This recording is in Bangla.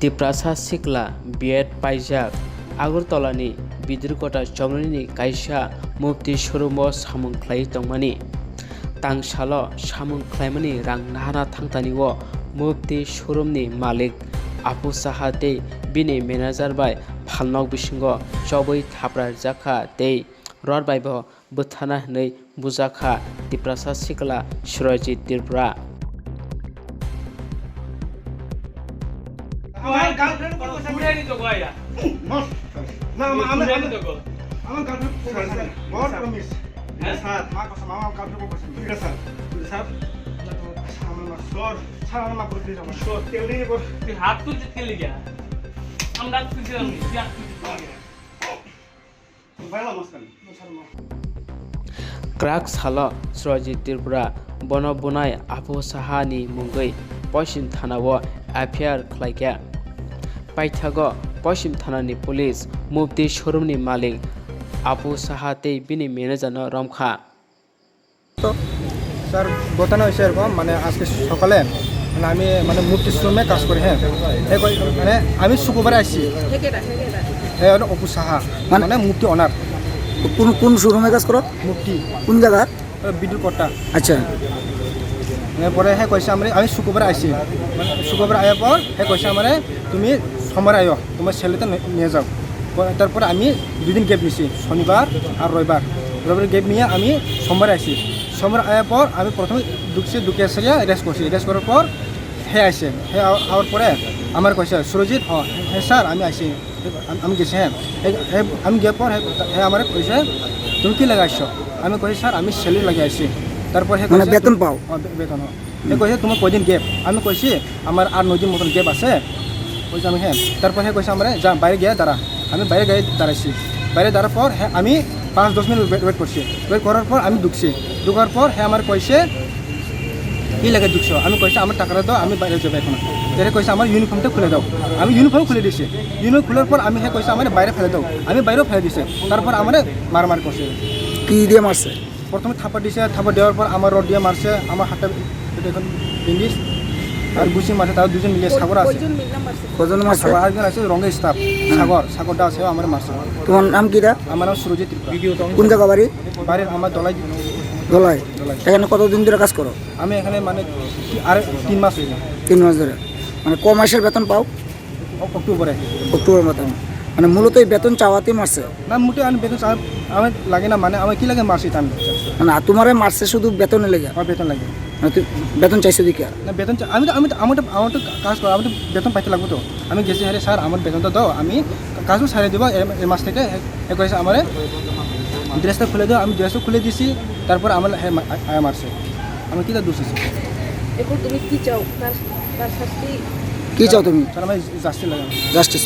तिप्रासा सिक्ला बिएड पाइजाक आगरतलानि बिदिरगटा जमनि कायसा मुफ्ति शोरूम सामुं ख्लाय तंमानि तांसालो सामुं ख्लायमानि रां नाहाना थांतानिओ मुफ्ति शोरूमनि मालिक आफु साहा ते बिनि मेनेजार बाय फालनाव बिसिंगो चबै थाब्रा जाखा ते रड बायबो बोथाना हनै बुजाखा तिप्रासा सिक्ला सुरजित तिरब्रा क्राक सालो सुरजित तिरब्रा बन बुनाय आफु साहानि मुंगै पश्चिम थानाव एफआईआर खलायग्या पाइथागो पश्चिम थानानि पुलिस मुफ्ति शोरूमनि मालिक आफु साहा ते बिनि मेनेजार रमखा तो सर बताना হয়েছে এরকম মানে আজকে সকালে মানে আমি মানে মুফতি শোরুমে কাজ করি হ্যাঁ মানে আমি শুক্রবারে আসছি হ্যাঁ অপু সাহা মানে মুফতি অনার কোন কোন শোরুমে কাজ করো মুফতি কোন জায়গা বিদ্যুৎ কট্টা আচ্ছা পরে হ্যাঁ কইছে আমি শুক্রবারে আসছি মানে শুক্রবার আয়ার পর হ্যাঁ কইছে মানে তুমি সোমবার আয়ো তোমার ছেলেতে নিয়ে যাও তারপরে আমি দুদিন গ্যাপ নিছি শনিবার আর রবিবার গ্যাপ নিয়ে আমি সোমবার আসছি সোমবার আয়ার পর আমি প্রথমে ঢুকে এসে রেস্ট করছি রেস্ট করার পর হ্যাঁ আসে হ্যাঁ আওয়ার পরে আমার কইছে সুরজিৎ হ্যাঁ স্যার আমি আসি আমি গেছি হ্যাঁ আমি গিয়ে পর হ্যাঁ আমার কইছে তুমি কি লাগাইছ আমি কইছি স্যার আমি স্যালারি লাগিয়ে আসছি তারপর হ্যাঁ বেতন পাও বেতন হ্যাঁ কইছে তোমার কয়দিন গ্যাপ আমি কইছি আমার আর 9 দিন মতন গ্যাপ আছে কইছে আমি হ্যাঁ তারপর হ্যাঁ কইছে আমরা যা বাইরে গিয়ে দাঁড়া আমি বাইরে গিয়ে দাঁড়াইছি বাইরে দাঁড়ার পর হ্যাঁ আমি 5-10 মিনিট ওয়েট করছি ওয়েট করার পর আমি ঢুকার পর হ্যাঁ আমার কইছে কি লাগে ঢুকছো আমি কইছি আমার টাকাটা দাও আমি বাইরে যাবো এখন এর কইছে আমার ইউনিফর্মটা খুলে দাও আমি ইউনিফর্ম খুলে দিয়েছি ইউনিফর্ম খোলার পর আমি হ্যাঁ কইছে আমার বাইরে ফেলে দাও আমি বাইরেও ফেলে দিয়েছি তারপর আমার মারামারি করছে কি দিয়ে মারছে প্রথমে থাপড় দিয়েছে থাপড় দেওয়ার পর আমার রড দিয়ে মারছে আমার হাতটা এখন ইংলিশ আর গুছি মারছে তারা দুজন মিলে সাগর আছে কজন মারছে আরেকজন আছে রঙের স্টাফ সাগরটা আছে আমার মারছে তোমার নাম কি দা আমার নাম সুরজিৎ কোন জায়গা বাড়ি বাড়ির আমার দলাই এখানে কতদিন ধরে কাজ করো আমি এখানে মানে আর 3 মাস হইল 3 মাস ধরে মানে ক মাসের বেতন পাও অক্টোবর বেতন মানে মূলত এই বেতন চাওয়াতে মারছে না মোটে আমি বেতন আমার লাগে না মানে আমার কি লাগে মারছি আমি না তোমারে মারছে শুধু বেতনে লেগে আমার বেতন লাগে মানে তুই বেতন চাইছো দেখি না বেতন আমি আমার কাজ করো আমি তো বেতন পাইতে লাগবো তো আমি গেছি আরে স্যার আমার বেতনটা দাও আমি কাজও ছাড়িয়ে দেবো এই মাস থেকে কয়েছে আমার ড্রেসটা খুলে দাও আমি ড্রেসও খুলে দিছি তারপর আমার হ্যাঁ মারছে আমি কি দোষ আছে কি চাও তুমি স্যার আমার জাস্টিস লাগে জাস্টিস